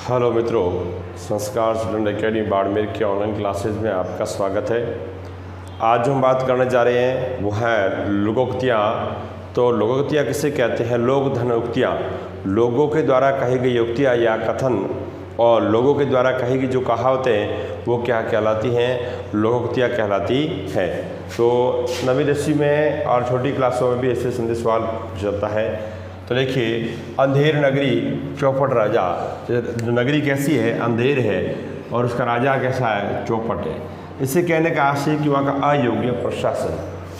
Hello मित्रों, संस्कार student academy Barmer के ऑनलाइन क्लासेज में आपका स्वागत है। आज जो हम बात करने जा रहे हैं वो है लोकोक्तियाँ। तो लोकोक्तियाँ किसे कहते हैं? लोक धन उक्तियाँ, लोगों के द्वारा कही गई उक्तियाँ या कथन और लोगों के द्वारा कही गई जो कहावतें वो क्या कहलाती हैं? लोकोक्तियाँ कहलाती हैं। तो नवीं 10वीं में और छोटी क्लासों में भी ऐसे संदेश सवाल पूछा जाता है। तो देखिए, अंधेर नगरी चौपट राजा। जो नगरी कैसी है? अंधेर है और उसका राजा कैसा है? चौपट है। इसे कहने का आशय कि वहाँ का अयोग्य प्रशासन,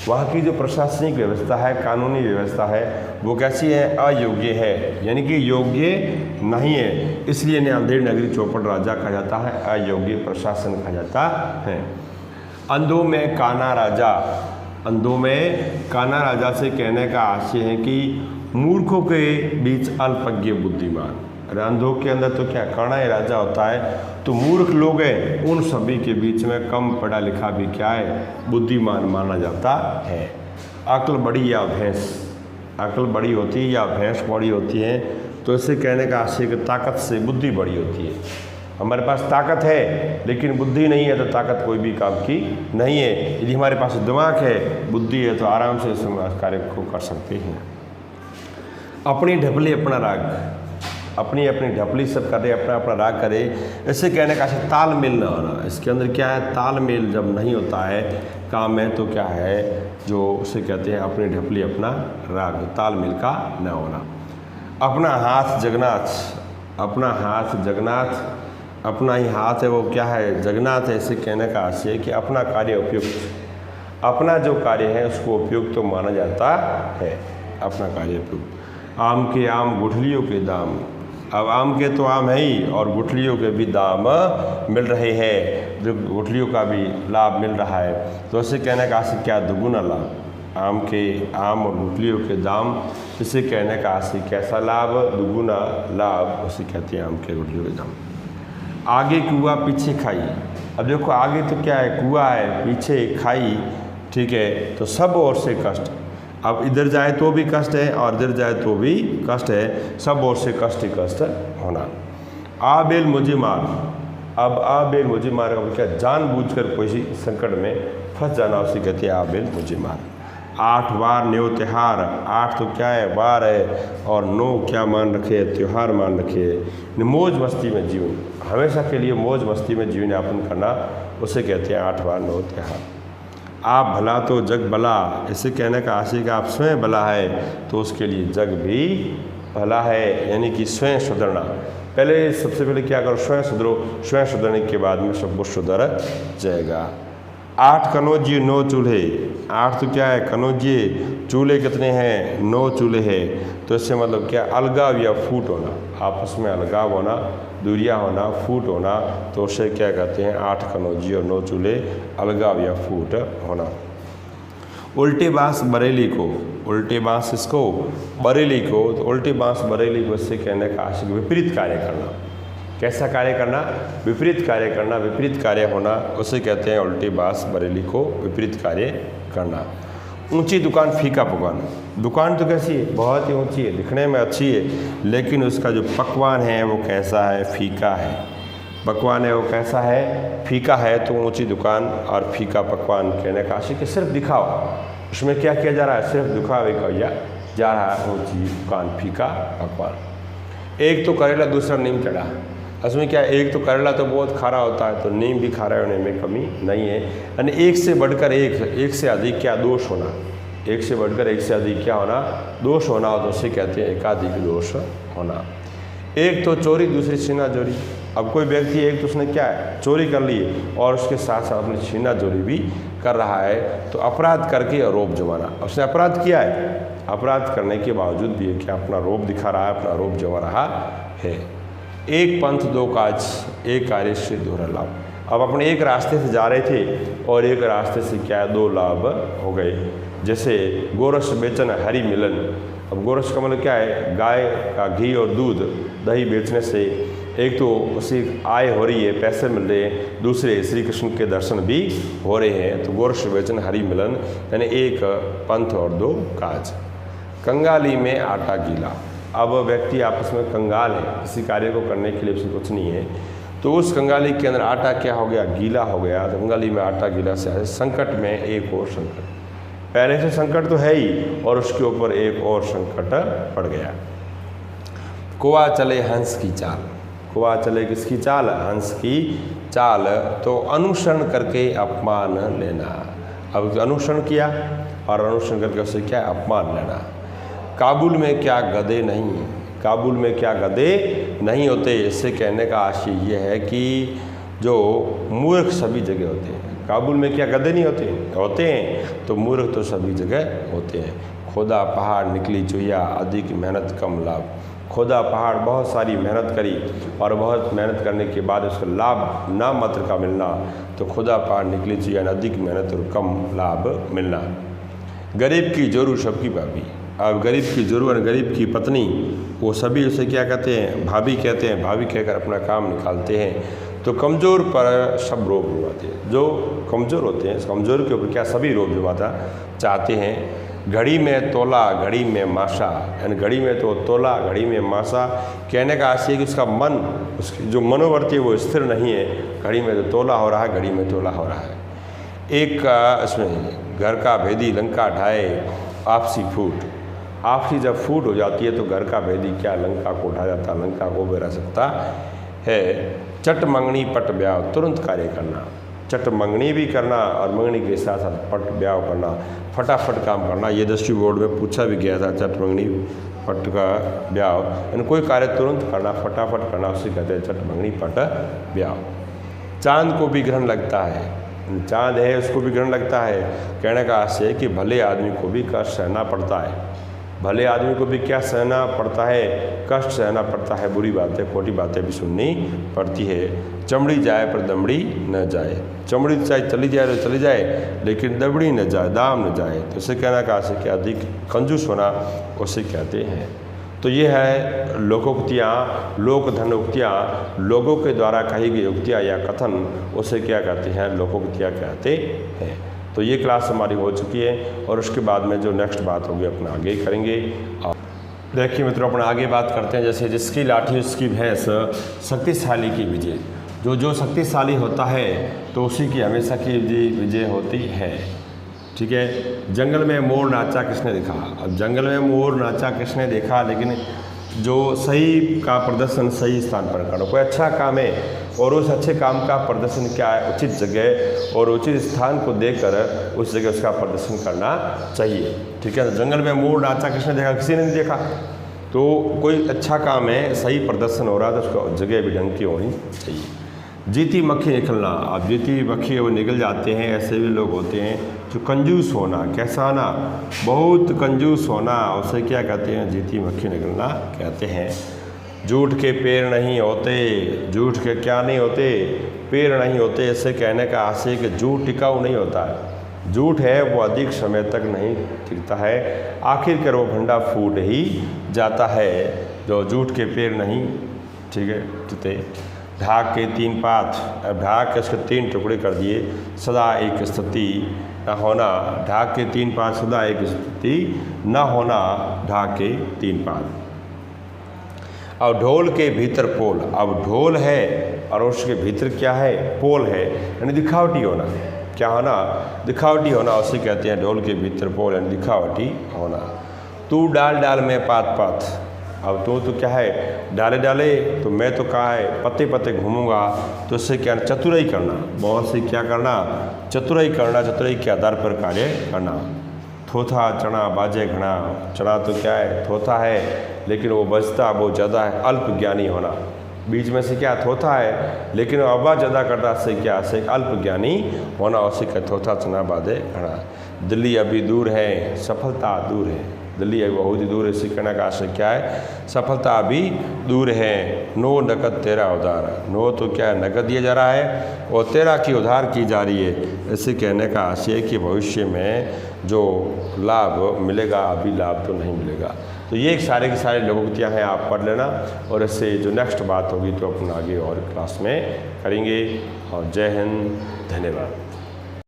वहाँ की जो प्रशासनिक व्यवस्था है, कानूनी व्यवस्था है, वो कैसी है? अयोग्य है, यानी कि योग्य नहीं है। इसलिए इन्हें अंधेर नगरी चौपट राजा कहा जाता है, अयोग्य प्रशासन कहा जाता है। अंधों में काना राजा, अंधों में काना राजा से कहने का आशय है कि मूर्खों के बीच अल्पज्ञ बुद्धिमान। अरे अंधों के अंदर तो क्या काना ही राजा होता है, तो मूर्ख लोग हैं उन सभी के बीच में कम पढ़ा लिखा भी क्या है? बुद्धिमान माना जाता है। अक्ल बड़ी या भैंस, अक्ल बड़ी होती है या भैंस बड़ी होती है, तो इसे कहने का आशय कि ताकत से बुद्धि बड़ी होती है। हमारे पास ताकत है लेकिन बुद्धि नहीं है तो ताकत कोई भी काम की नहीं है। यदि हमारे पास दिमाग है, बुद्धि है, तो आराम से इस कार्य को कर सकते हैं। अपनी ढपली अपना राग, अपनी अपनी ढपली सब करे, अपना अपना राग करे, इससे कहने का तालमेल न होना। इसके अंदर क्या है? तालमेल जब नहीं होता है काम में तो क्या है, जो उसे कहते हैं अपनी ढपली अपना राग, तालमेल का न होना। अपना हाथ जगन्नाथ, अपना हाथ जगन्नाथ, अपना ही हाथ है वो क्या है? जगन्नाथ है। इसे कहने का आशय है कि अपना कार्य उपयुक्त, अपना जो कार्य है उसको उपयुक्त तो माना जाता है, अपना कार्य उपयुक्त। आम के आम गुठलियों के दाम, अब आम के तो आम है ही और गुठलियों के भी दाम मिल रहे हैं, जो गुठलियों का भी लाभ मिल रहा है। तो इसे कहने का आशय क्या? दुगुना लाभ। आम के आम और गुठलियों के दाम, इसे कहने का आशय कैसा लाभ? दुगुना लाभ, उसे कहते हैं आम के गुठलियों के दाम। आगे कुआ पीछे खाई, अब देखो आगे तो क्या है? कुआ है, पीछे खाई, ठीक है, तो सब ओर से कष्ट। अब इधर जाए तो भी कष्ट है और इधर जाए तो भी कष्ट है, सब ओर से कष्ट ही कष्ट होना। आ बेल मुझे मार, अब आ बेल मुझे मार, अब क्या? जानबूझकर कोई संकट में फंस जाना, उसे कहते हैं आ बेल मुझे मार। 8 वार न्यो त्योहार, 8 तो क्या है? वार है, और 9 क्या मान रखे? त्योहार मान रखे। मौज मस्ती में जीवन, हमेशा के लिए मौज मस्ती में जीवन यापन करना, उसे कहते हैं 8 वार 9 त्योहार। आप भला तो जग भला, इसे कहने का आशय कि आप स्वयं भला है तो उसके लिए जग भी भला है, यानी कि स्वयं सुधरना। पहले सबसे पहले क्या करो? स्वयं सुधरो, स्वयं सुधरने के बाद में सब कुछ सुधर जाएगा। 8 कनौजिए 9 चूल्हे, 8 तो क्या है? कनौजिए, चूल्हे कितने हैं? 9 चूल्हे हैं। तो इससे मतलब क्या? अलगाव या फूट होना, आपस में अलगाव होना, दूरियां होना, फूट होना, तो उसे क्या कहते हैं? 8 कनौजी और 9 चूल्हे, अलगाव या फूट होना। उल्टे बांस बरेली को, उल्टे बांस इसको बरेली को, तो उल्टे बांस बरेली को इससे कहने का आशय विपरीत कार्य करना। कैसा कार्य करना? विपरीत कार्य करना, विपरीत कार्य होना, उसे कहते हैं उल्टे बांस बरेली को विपरीत कार्य करना। ऊंची दुकान फीका पकवान, दुकान तो कैसी है? बहुत ही ऊंची है, दिखने में अच्छी है, लेकिन उसका जो पकवान है वो कैसा है? फीका है। पकवान है वो कैसा है? फीका है। तो ऊंची दुकान और फीका पकवान कहने का आशय कि सिर्फ दिखाओ, उसमें क्या किया जा रहा है? सिर्फ दिखावे किया जा रहा है। ऊंची दुकान फीका पकवान। एक तो करेला दूसरा नीम चढ़ा, उसमें क्या? एक तो करेला तो बहुत खारा होता है, तो नीम भी खारा होने में कमी नहीं है। यानी एक से बढ़कर एक से अधिक क्या? दोष होना, एक से बढ़कर एक से अधिक क्या होना? दोष होना हो, तो उसे कहते हैं एकाधिक दोष होना। एक तो चोरी दूसरी छीना चोरी, अब कोई व्यक्ति एक तो उसने क्या है? चोरी कर ली और उसके साथ साथ अपनी छीना चोरी भी कर रहा है, तो अपराध करके आरोप जमाना। उसने अपराध किया है, अपराध करने के बावजूद भी क्या अपना रोप दिखा रहा है, अपना आरोप जमा रहा है। एक पंथ दो काज, एक कार्य से दोहरा लाभ। अब अपने एक रास्ते से जा रहे थे और एक रास्ते से क्या? 2 लाभ हो गए। जैसे गोरस बेचन हरि मिलन, अब गोरस का मतलब क्या है? गाय का घी और दूध दही बेचने से एक तो उसी आय हो रही है, पैसे मिल रहे हैं, दूसरे श्री कृष्ण के दर्शन भी हो रहे हैं। तो गोरस बेचन हरि मिलन, यानी एक पंथ और 2 काज। कंगाली में आटा गीला, अब व्यक्ति आपस में कंगाल है, किसी कार्य को करने के लिए उसमें कुछ नहीं है, तो उस कंगाली के अंदर आटा क्या हो गया, गीला हो गया। तो कंगाली में आटा गीला से आए, संकट में एक और संकट, पहले से संकट तो है ही और उसके ऊपर एक और संकट पड़ गया। कुआ चले हंस की चाल, कुआ चले किसकी चाल, हंस की चाल, तो अनुसरण करके अपमान लेना। अब अनुसरण किया और अनुसरण करके उससे क्या अपमान लेना। काबुल में क्या गधे नहीं, काबुल में क्या गधे नहीं होते। इससे कहने का आशय ये है कि जो मूर्ख सभी जगह होते हैं। काबुल में क्या गधे नहीं होते, होते हैं, तो मूर्ख तो सभी जगह होते हैं। खोदा पहाड़ निकली चुहिया, अधिक मेहनत कम लाभ। खोदा पहाड़, बहुत सारी मेहनत करी और बहुत मेहनत करने के बाद उसका लाभ ना मात्र का मिलना, तो खुदा पहाड़ निकली चुहिया, अधिक मेहनत और कम लाभ मिलना। गरीब की जोरू सबकी भाभी, अब गरीब की जोरू और गरीब की पत्नी, वो सभी उसे क्या कहते हैं, भाभी कहते हैं। भाभी कहकर अपना काम निकालते हैं। तो कमज़ोर पर सब रोब जमाते हैं। जो कमज़ोर होते हैं, कमज़ोर के ऊपर क्या सभी रोब जमाता चाहते हैं। घड़ी में तोला घड़ी में माशा, यानी घड़ी में तो तोला घड़ी में माशा, कहने का आशय है कि उसका मन, उसकी जो मनोवर्ती है वो स्थिर नहीं है। घड़ी में तो तोला हो रहा है, घड़ी में तोला हो रहा है। एक इसमें घर का भेदी लंका ढाए आपसी फूट, आपसी जब फूट हो जाती है तो घर का भेदी क्या लंका को उठा जाता, लंका को भी रह सकता है। चट मंगनी पट ब्याह, तुरंत कार्य करना, चट मंगनी भी करना और मंगनी के साथ साथ पट ब्याह करना, फटाफट काम करना। ये 10वीं बोर्ड में पूछा भी गया था, चट मंगनी पट का ब्याह, यानी कोई कार्य तुरंत करना, फटाफट करना, उसे कहते हैं चट मंगनी पट ब्याह। चांद को भी ग्रहण लगता है, चांद है उसको भी ग्रहण लगता है। कहने का आशय है कि भले आदमी को भी कष्ट सहना पड़ता है, भले आदमी को भी क्या सहना पड़ता है, कष्ट सहना पड़ता है, बुरी बातें खोटी बातें भी सुननी पड़ती है। चमड़ी जाए पर दमड़ी न जाए, चमड़ी चाहे चली जाए तो चली जाए, लेकिन दमड़ी न जाए, दाम न जाए। तो इसे कहना का आशय कि अधिक कंजूस होना उसे कहते हैं। तो ये है लोकोक्तियाँ, लोक धन उक्तियाँ, लोगों के द्वारा कही गई उक्तियाँ या कथन, उसे क्या कहते हैं, लोकोक्तियाँ कहते हैं। तो ये क्लास हमारी हो चुकी है और उसके बाद में जो नेक्स्ट बात होगी अपना आगे करेंगे। देखिए मित्रों, अपना आगे बात करते हैं। जैसे जिसकी लाठी उसकी भैंस, शक्तिशाली की विजय। जो शक्तिशाली होता है तो उसी की हमेशा की विजय होती है। ठीक है। जंगल में मोर नाचा किसने देखा, अब जंगल में मोर नाचा किसने देखा, लेकिन जो सही का प्रदर्शन सही स्थान पर करो। कोई अच्छा काम है और उस अच्छे काम का प्रदर्शन क्या है, उचित जगह और उचित स्थान को देकर उस जगह उसका प्रदर्शन करना चाहिए। ठीक है। जंगल में मोर नाचा किसने देखा, किसी ने नहीं देखा। तो कोई अच्छा काम है, सही प्रदर्शन हो रहा है, तो उसको जगह भी ढंग की होनी चाहिए। जीती मक्खी निकलना, अब जीती मक्खी वो निकल जाते हैं। ऐसे भी लोग होते हैं जो कंजूस होना, कैसा ना, बहुत कंजूस होना, उसे क्या कहते हैं, जीती मक्खी निकलना कहते हैं। झूठ के पैर नहीं होते, झूठ के क्या नहीं होते, पैर नहीं होते। इससे कहने का आशय कि झूठ टिकाऊ नहीं होता है। झूठ है वो अधिक समय तक नहीं टिकता है, आखिरकार वो भंडा फूट ही जाता है। जो झूठ के पैर नहीं, ठीक है, टिकते। ढाक के 3 पात, अब ढाक के उसके 3 टुकड़े कर दिए, सदा एक स्थिति न होना। ढाक के 3 पात, सदा एक स्थिति न होना, ढाक के 3 पात। अब ढोल के भीतर पोल, अब ढोल है और उसके भीतर क्या है, पोल है, यानी दिखावटी होना। क्या होना, दिखावटी होना, उसे कहते हैं ढोल के भीतर पोल, यानी दिखावटी होना। तू डाल डाल में पात पात, अब तो क्या है, डाले डाले, तो मैं तो कहा है पत्ते पत्ते घूमूंगा। तो इससे क्या, चतुराई करना, बहुत से क्या करना, चतुराई करना, चतुराई के आधार पर कार्य करना। थोथा चना बाजे घना, चना तो क्या है, थोथा है, लेकिन वो बजता बहुत ज़्यादा है। अल्प ज्ञानी होना, बीच में से क्या थोथा है लेकिन आवाज़ ज़्यादा करता से क्या, से अल्प ज्ञानी होना, उसे क्या, थोथा चना बाजे घना। दिल्ली अभी दूर है, सफलता दूर है, दिल्ली अभी बहुत ही दूर है। सीखने का आशय क्या है, सफलता अभी दूर है। नो नकद तेरा उधार, नो तो क्या है, नकद दिया जा रहा है और तेरा की उधार की जा रही है। ऐसे कहने का आशय है कि भविष्य में जो लाभ मिलेगा, अभी लाभ तो नहीं मिलेगा। तो ये सारे के सारे लोकोक्तियाँ हैं, आप पढ़ लेना और इससे जो नेक्स्ट बात होगी तो अपन आगे और क्लास में करेंगे। और जय हिंद, धन्यवाद।